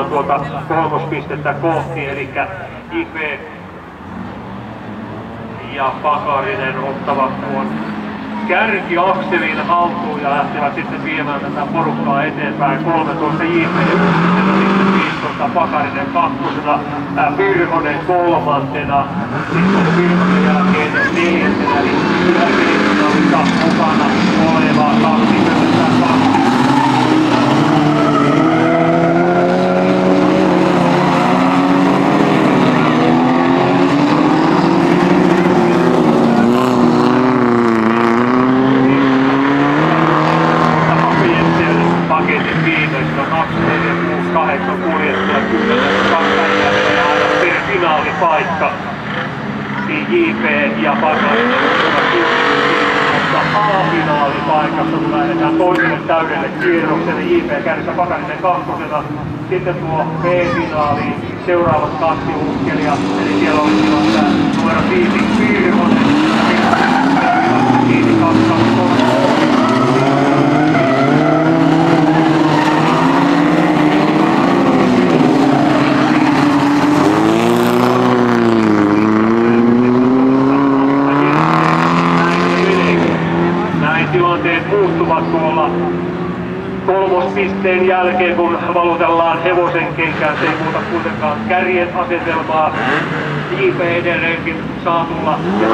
tuota kolmospistettä kohti, eli JP ja Pakarinen ottavat tuon kärkiakselin haltuun ja lähtevät sitten viemään tätä porukkaa eteenpäin. 13 JP ykkösenä, sitten 15 Pakarinen kakkosena, Virhonen kolmantena, sitten Virhonen jälkeen neljäntenä, eli yläkirjoittamista mukana oleva 22. Paketin viimeisellä 2, 4, 6, 8 kuljettajaa, 10, 2 ja aina per finaalipaikka. JP ja Pakarinen ovat A-finaalipaikassa, kun lähdetään toiselle täydelle kierrokselle. JP kärjessä, Pakarinen kakkosena. Sitten tuo B-finaali, seuraavat kaksi uskelijaa, eli siellä olisivat tämä numero 5 Virhonen ja 5 2 tilanteet muuttuvat tuolla kolmospisteen jälkeen, kun valutellaan hevosen kenkään. Se ei muuta kuitenkaan kärjen asetelmaa. JP edelleenkin saa tulla ja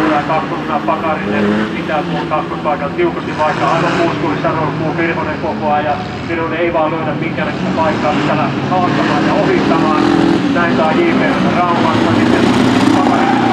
tätä kakkosena Pakarinen pitää tuon kakkospaikan tiukasti, vaikka aivan puuskurissa roikkuu Virhonen koko ajan. Virhonen ei vaan löydä minkäänlaista paikkaa, mitä lähti haastamaan ja ohittamaan. Näin saa JP rauhassa sitten Pakarinen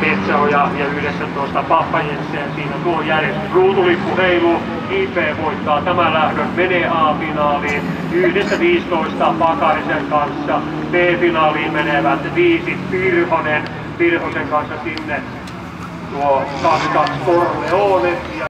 Metsäoja ja 11 Pappajensen. Siinä tuo järjestys. Ruutulippu heiluu. JP voittaa tämän lähdön, menee A-finaaliin. Yhdessä 15 Pakarisen kanssa. B-finaaliin menevät 5 Virhosen kanssa sinne. Tuo 22 Corleone.